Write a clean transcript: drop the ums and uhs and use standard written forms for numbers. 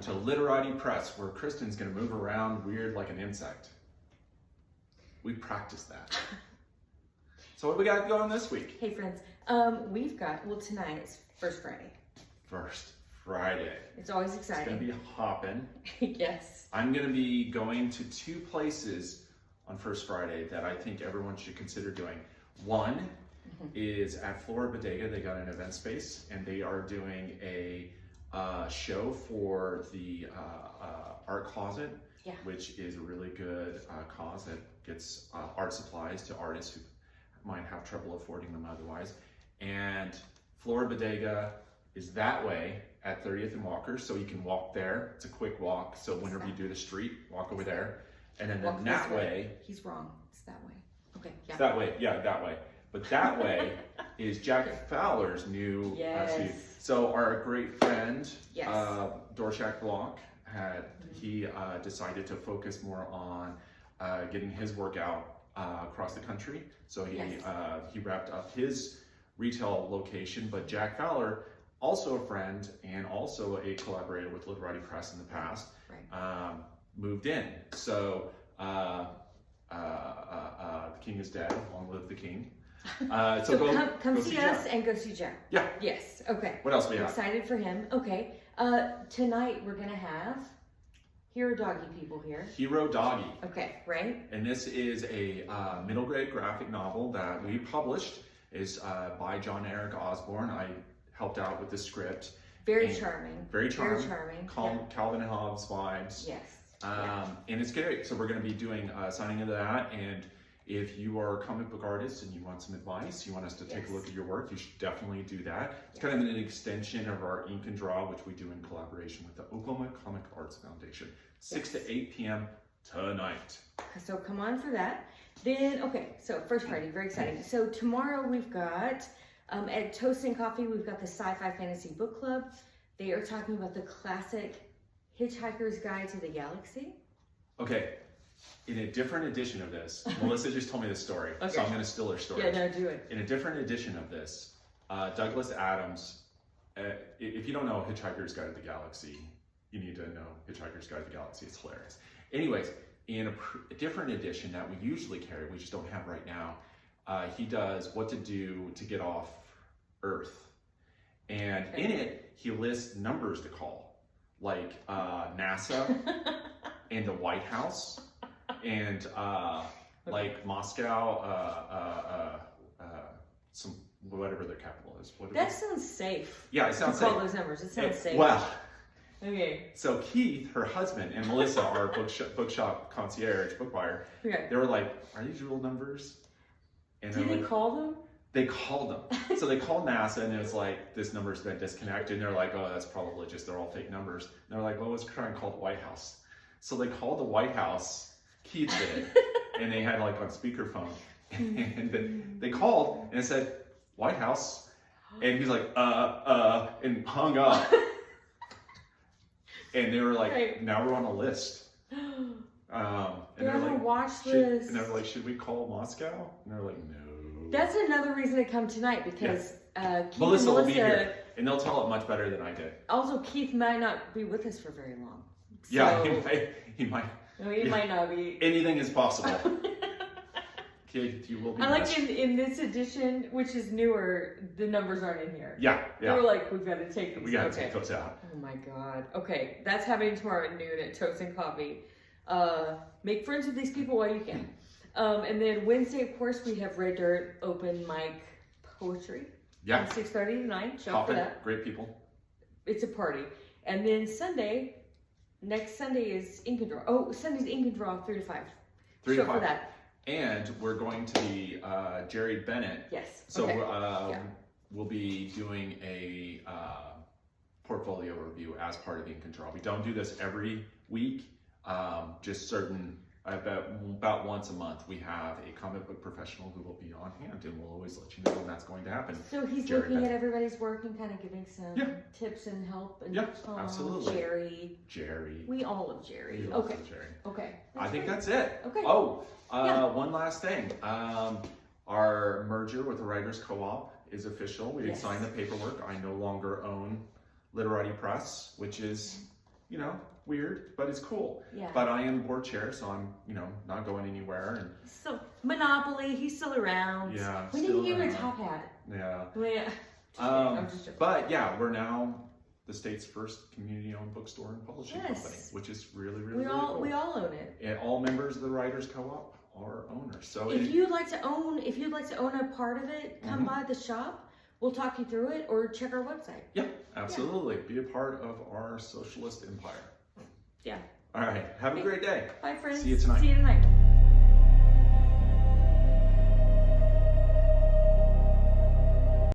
to Literati Press, where Kristen's going to move around weird like an insect. We practiced that. So what we got going this week? Hey friends, we've got, well, tonight is First Friday. First Friday. It's always exciting. It's going to be hopping. Yes. I'm going to be going to 2 places on First Friday that I think everyone should consider doing. One is at Flora Bodega. They got an event space and they are doing a show for the art closet, which is a really good cause that gets art supplies to artists who might have trouble affording them otherwise. And Flora Bodega is that way at 30th and Walker, so you can walk there. It's a quick walk, so whenever you do the street, walk over there. And then that way. He's wrong. It's that way. Okay. Yeah. It's that way. Yeah, that way. But that way is Jack Fowler's new studio. So our great friend, Dorshak Block, he decided to focus more on getting his work out across the country. So he wrapped up his retail location, but Jack Fowler, also a friend and also a collaborator with Literati Press in the past, moved in. So the king is dead. Long live the king. So come see us and go see Jack. Yeah. Yes. Okay. What else we have? Excited for him. Okay. Tonight we're gonna have Hero Doggy people here. Hero Doggy. Okay. Right. And this is a middle grade graphic novel that we published. Is by John Eric Osborne. I helped out with the script. Very charming. Very charming. Calvin and Hobbes vibes. Yes. And it's great. So we're going to be doing signing into that. And if you are a comic book artist and you want some advice, you want us to take a look at your work, you should definitely do that. It's kind of an extension of our ink and draw, which we do in collaboration with the Oklahoma Comic Arts Foundation. 6 to 8 p.m. tonight. So come on for that. Then, so First Friday, very exciting. So tomorrow we've got, at Toast and Coffee, we've got the Sci-Fi Fantasy Book Club. They are talking about the classic Hitchhiker's Guide to the Galaxy. Okay, in a different edition of this, Melissa just told me this story, so I'm going to steal her story. Yeah, no, do it. In a different edition of this, Douglas Adams, if you don't know Hitchhiker's Guide to the Galaxy, you need to know Hitchhiker's Guide to the Galaxy. It's hilarious. Anyways, in a different edition that we usually carry, we just don't have right now, he does what to do to get off Earth. And in it, he lists numbers to call, like NASA and the White House and like Moscow, some whatever their capital is. That sounds safe. Yeah, it sounds safe. Call those numbers. It sounds safe. Well. Okay. So Keith, her husband, and Melissa, our bookshop concierge, book buyer, they were like, "Are these real numbers?" And did they call them? They called them. So they called NASA, and it was like, "This number's been disconnected." And they're like, "Oh, that's probably just they're all fake numbers." And they're like, "Well, let's try and call the White House." So they called the White House. Keith did, and they had like on speakerphone, and they called and it said White House, and he's like, and hung up. And they were like, now we're on a list. And they're on a watch list. And they were like, should we call Moscow? And they're like, no. That's another reason to come tonight because Keith Melissa will be here, and they'll tell it much better than I did. Also, Keith might not be with us for very long. So, yeah, he might. No, he might not be. Anything is possible. Keith, you will be. I like in this edition, which is newer, the numbers aren't in here. Yeah. They were like, we've got to take these. We got to take those out. Oh my God. Okay, that's happening tomorrow at noon at Toast and Coffee. Make friends with these people while you can. And then Wednesday, of course, we have Red Dirt open mic poetry. Yeah. From 6:30 to 9. Show up for that. Great people. It's a party. And then next Sunday is Ink and Draw. Oh, Sunday's Ink and Draw 3 to 5. 3 Show to 5. For that. And we're going to the Jerry Bennett. Yes. So we'll be doing a portfolio review as part of the Ink and Draw. We don't do this every week. Just certain. About once a month, we have a comic book professional who will be on hand, and we'll always let you know when that's going to happen. So he's looking at everybody's work and kind of giving some tips and help. And, absolutely. Jerry. We all love Jerry. Okay. Jerry. Okay. I think that's it. Okay. Oh, one last thing. Our merger with the Writers Co-op is official. We signed the paperwork. I no longer own Literati Press, which is you know, weird, but it's cool. Yeah. But I am board chair, so I'm, you know, not going anywhere. And So Monopoly, he's still around. yeah, We need to give him a top hat. Yeah. Yeah. I'm just joking. But yeah, we're now the state's first community-owned bookstore and publishing company, which is really cool. We all own it. And all members of the Writers Co-op are owners. So If you'd like to own a part of it, come by the shop. We'll talk you through it, or check our website. Yeah, absolutely. Be a part of our socialist empire. Yeah. All right. Have a great day. Bye, friends. See you tonight. See you tonight.